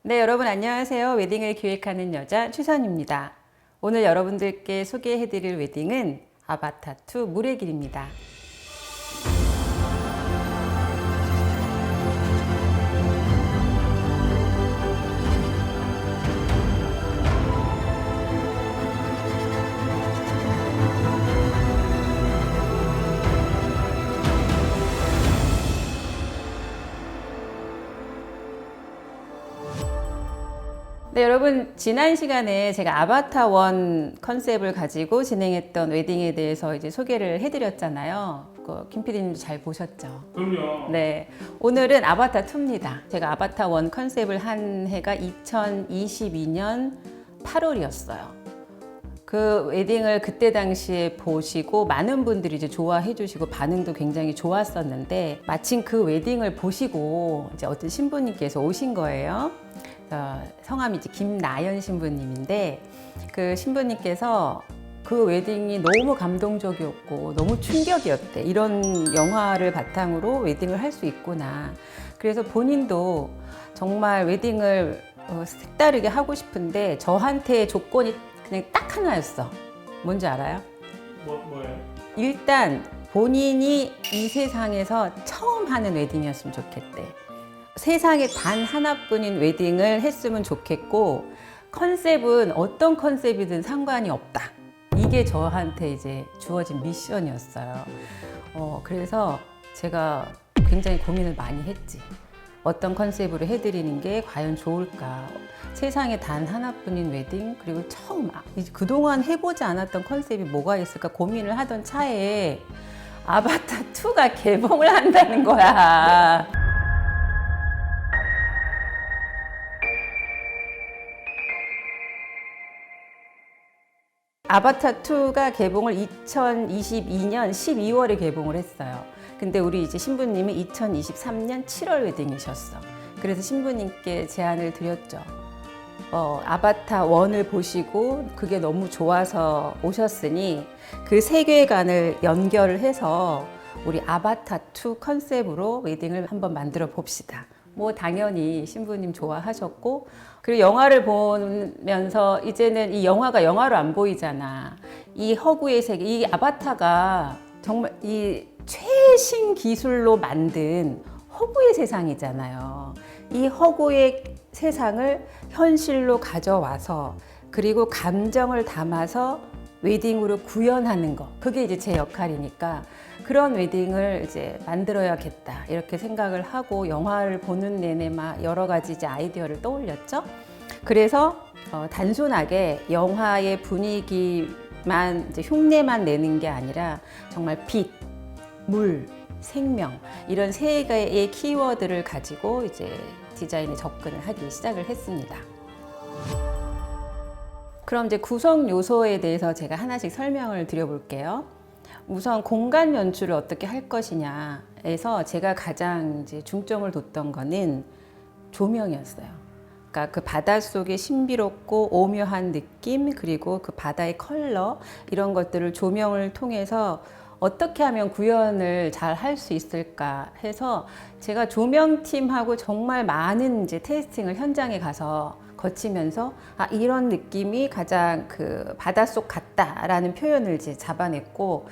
네, 여러분 안녕하세요. 웨딩을 기획하는 여자 최선입니다. 오늘 여러분들께 소개해드릴 웨딩은 아바타2 물의 길입니다. 네, 여러분 지난 시간에 제가 아바타1 컨셉을 가지고 진행했던 웨딩에 대해서 이제 소개를 해드렸잖아요. 김 PD님도 잘 보셨죠? 그럼요. 네, 오늘은 아바타2입니다. 제가 아바타1 컨셉을 한 해가 2022년 8월이었어요. 그 웨딩을 그때 당시에 보시고 많은 분들이 이제 좋아해 주시고 반응도 굉장히 좋았었는데, 마침 그 웨딩을 보시고 이제 어떤 신부님께서 오신 거예요. 성함이 이제 김나연 신부님인데, 그 신부님께서 그 웨딩이 너무 감동적이었고 너무 충격이었대. 이런 영화를 바탕으로 웨딩을 할 수 있구나. 그래서 본인도 정말 웨딩을 색다르게 하고 싶은데 저한테 조건이 그냥 딱 하나였어. 뭔지 알아요? 뭐예요? 일단 본인이 이 세상에서 처음 하는 웨딩이었으면 좋겠대. 세상에 단 하나뿐인 웨딩을 했으면 좋겠고, 컨셉은 어떤 컨셉이든 상관이 없다. 이게 저한테 이제 주어진 미션이었어요. 그래서 제가 굉장히 고민을 많이 했지. 어떤 컨셉으로 해드리는 게 과연 좋을까? 세상에 단 하나뿐인 웨딩, 그리고 처음 그동안 해보지 않았던 컨셉이 뭐가 있을까 고민을 하던 차에 아바타2가 개봉을 한다는 거야. 아바타2가 개봉을 2022년 12월에 개봉을 했어요. 근데 우리 이제 신부님이 2023년 7월 웨딩이셨어. 그래서 신부님께 제안을 드렸죠. 아바타1을 보시고 그게 너무 좋아서 오셨으니 그 세계관을 연결을 해서 우리 아바타2 컨셉으로 웨딩을 한번 만들어 봅시다. 뭐 당연히 신부님 좋아하셨고, 그리고 영화를 보면서 이제는 이 영화가 영화로 안 보이잖아. 이 허구의 세계, 이 아바타가 정말 이 최신 기술로 만든 허구의 세상이잖아요. 이 허구의 세상을 현실로 가져와서, 그리고 감정을 담아서 웨딩으로 구현하는 거, 그게 이제 제 역할이니까 그런 웨딩을 이제 만들어야겠다 이렇게 생각을 하고 영화를 보는 내내 막 여러 가지 이제 아이디어를 떠올렸죠. 그래서 단순하게 영화의 분위기만 이제 흉내만 내는 게 아니라 정말 빛, 물, 생명 이런 세 개의 키워드를 가지고 이제 디자인에 접근을 하기 시작을 했습니다. 그럼 이제 구성 요소에 대해서 제가 하나씩 설명을 드려볼게요. 우선 공간 연출을 어떻게 할 것이냐에서 제가 가장 이제 중점을 뒀던 거는 조명이었어요. 그러니까 그 바닷속의 신비롭고 오묘한 느낌, 그리고 그 바다의 컬러, 이런 것들을 조명을 통해서 어떻게 하면 구현을 잘 할 수 있을까 해서 제가 조명팀하고 정말 많은 이제 테스팅을 현장에 가서 거치면서 이런 느낌이 가장 그 바닷속 같다라는 표현을 이제 잡아냈고,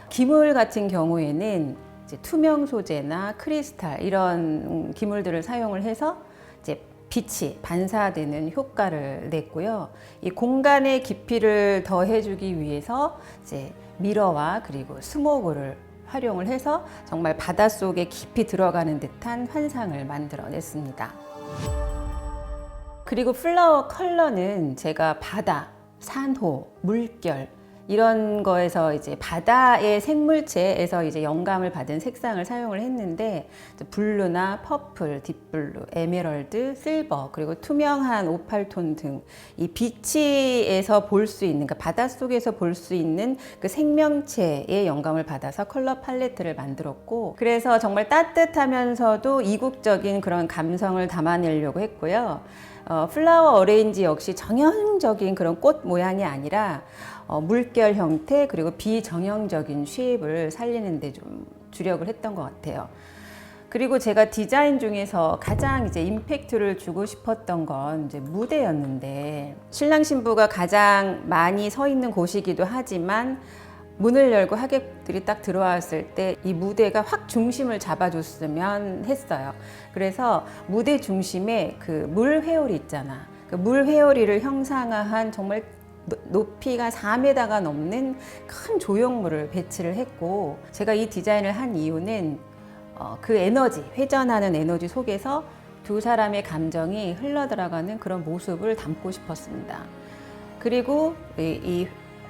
기물 같은 경우에는 이제 투명 소재나 크리스탈 이런 기물들을 사용을 해서 이제 빛이 반사되는 효과를 냈고요. 이 공간의 깊이를 더해주기 위해서 이제 미러와 그리고 스모그를 활용을 해서 정말 바닷속에 깊이 들어가는 듯한 환상을 만들어냈습니다. 그리고 플라워 컬러는 제가 바다, 산호, 물결 이런 거에서 이제 바다의 생물체에서 이제 영감을 받은 색상을 사용을 했는데, 블루나 퍼플, 딥블루, 에메랄드, 실버, 그리고 투명한 오팔톤 등 이 비치에서 볼 수 있는, 그러니까 바닷속에서 볼 수 있는 그 생명체의 영감을 받아서 컬러 팔레트를 만들었고, 그래서 정말 따뜻하면서도 이국적인 그런 감성을 담아내려고 했고요. 플라워 어레인지 역시 정형적인 그런 꽃 모양이 아니라 물결 형태, 그리고 비정형적인 쉐입을 살리는 데 좀 주력을 했던 것 같아요. 그리고 제가 디자인 중에서 가장 이제 임팩트를 주고 싶었던 건 이제 무대였는데, 신랑 신부가 가장 많이 서 있는 곳이기도 하지만 문을 열고 하객들이 딱 들어왔을 때 이 무대가 확 중심을 잡아줬으면 했어요. 그래서 무대 중심에 그 물 회오리 있잖아. 그 물 회오리를 형상화한 정말 높이가 4m가 넘는 큰 조형물을 배치를 했고, 제가 이 디자인을 한 이유는 그 에너지, 회전하는 에너지 속에서 두 사람의 감정이 흘러들어가는 그런 모습을 담고 싶었습니다. 그리고 이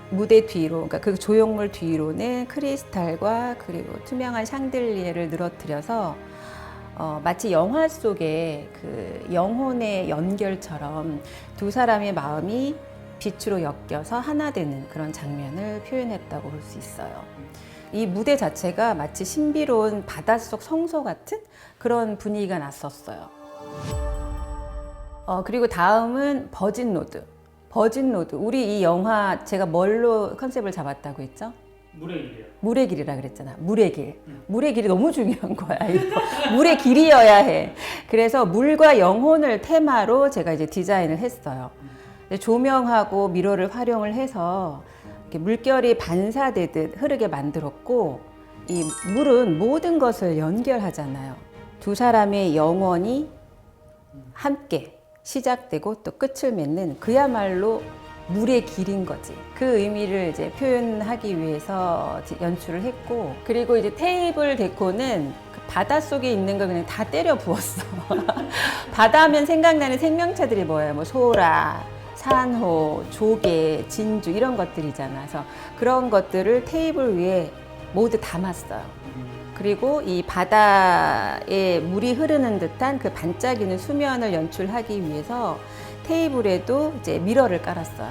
무대 뒤로, 그러니까 그 조형물 뒤로는 크리스탈과 그리고 투명한 샹들리에를 늘어뜨려서 마치 영화 속의 그 영혼의 연결처럼 두 사람의 마음이 빛으로 엮여서 하나 되는 그런 장면을 표현했다고 볼 수 있어요. 이 무대 자체가 마치 신비로운 바닷속 성소 같은 그런 분위기가 났었어요. 그리고 다음은 버진 로드. 버진 로드. 우리 이 영화 제가 뭘로 컨셉을 잡았다고 했죠? 물의 길이요. 물의 길이라 그랬잖아. 물의 길. 물의 길이 너무 중요한 거야, 이거. 물의 길이어야 해. 그래서 물과 영혼을 테마로 제가 이제 디자인을 했어요. 조명하고 미러를 활용을 해서 이렇게 물결이 반사되듯 흐르게 만들었고, 이 물은 모든 것을 연결하잖아요. 두 사람의 영혼이 함께 시작되고 또 끝을 맺는 그야말로 물의 길인 거지. 그 의미를 이제 표현하기 위해서 연출을 했고, 그리고 이제 테이블 데코는 그 바닷속에 있는 걸 그냥 다 때려 부었어. 바다하면 생각나는 생명체들이 뭐예요? 뭐 소라, 산호, 조개, 진주 이런 것들이잖아. 그래서 그런 것들을 테이블 위에 모두 담았어요. 그리고 이 바다에 물이 흐르는 듯한 그 반짝이는 수면을 연출하기 위해서 테이블에도 이제 미러를 깔았어요.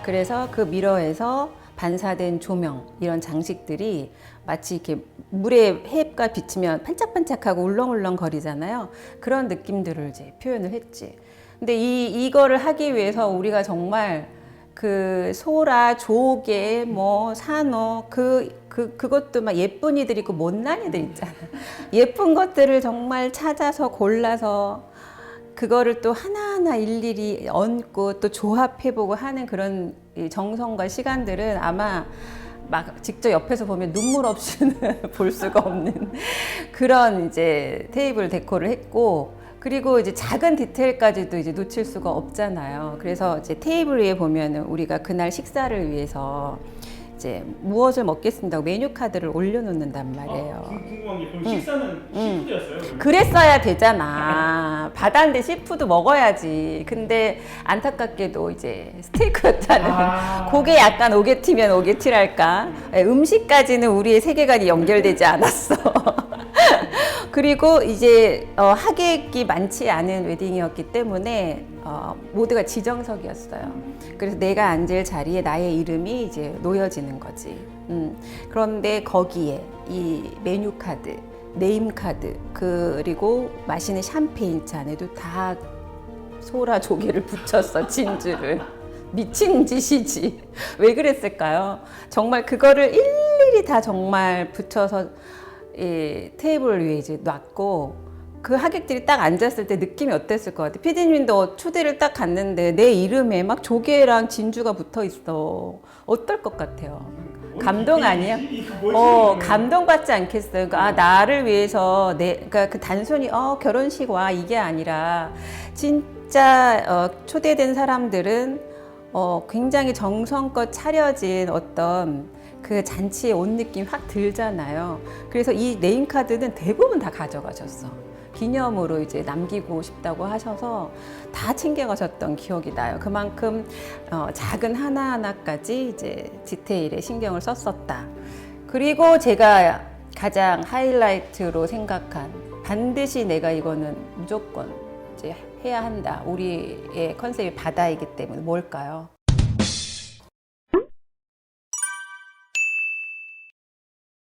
그래서 그 미러에서 반사된 조명, 이런 장식들이 마치 이렇게 물에 햇가 비치면 반짝반짝하고 울렁울렁 거리잖아요. 그런 느낌들을 이제 표현을 했지. 근데 이거를 하기 위해서 우리가 정말 그 소라, 조개, 뭐 산호, 그것도 막 예쁜 이들 있고 못난 이들 있잖아. 예쁜 것들을 정말 찾아서 골라서 그거를 또 하나하나 일일이 얹고 또 조합해보고 하는 그런 정성과 시간들은 아마 막 직접 옆에서 보면 눈물 없이는 볼 수가 없는 그런 이제 테이블 데코를 했고, 그리고 이제 작은 디테일까지도 이제 놓칠 수가 없잖아요. 그래서 이제 테이블 위에 보면은 우리가 그날 식사를 위해서 이제 무엇을 먹겠습니다 메뉴 카드를 올려놓는단 말이에요. 궁금한 게 그럼 식사는 시푸드였어요? 그랬어야 되잖아. 바다인데 시푸드 먹어야지. 근데 안타깝게도 이제 스테이크였다는. 그게 약간 오게티면 오게티랄까. 음식까지는 우리의 세계관이 연결되지 않았어. 그리고 이제 하객이 많지 않은 웨딩이었기 때문에 모두가 지정석이었어요. 그래서 내가 앉을 자리에 나의 이름이 이제 놓여지는 거지. 그런데 거기에 이 메뉴 카드, 네임 카드, 그리고 마시는 샴페인 잔에도 다 소라 조개를 붙였어, 진주를. 미친 짓이지. 왜 그랬을까요? 정말 그거를 일일이 다 정말 붙여서 이 테이블 위에 이제 놨고, 그 하객들이 딱 앉았을 때 느낌이 어땠을 것 같아? 피디님도 초대를 딱 갔는데 내 이름에 막 조개랑 진주가 붙어 있어. 어떨 것 같아요? 감동 아니야? 감동받지 않겠어요? 그러니까 나를 위해서 그러니까 그 단순히 결혼식 와 이게 아니라 진짜 초대된 사람들은 굉장히 정성껏 차려진 어떤 그 잔치에 온 느낌 확 들잖아요. 그래서 이 네임카드는 대부분 다 가져가셨어. 기념으로 이제 남기고 싶다고 하셔서 다 챙겨가셨던 기억이 나요. 그만큼 작은 하나하나까지 이제 디테일에 신경을 썼었다. 그리고 제가 가장 하이라이트로 생각한, 반드시 내가 이거는 무조건 이제 해야 한다. 우리의 컨셉이 바다이기 때문에 뭘까요?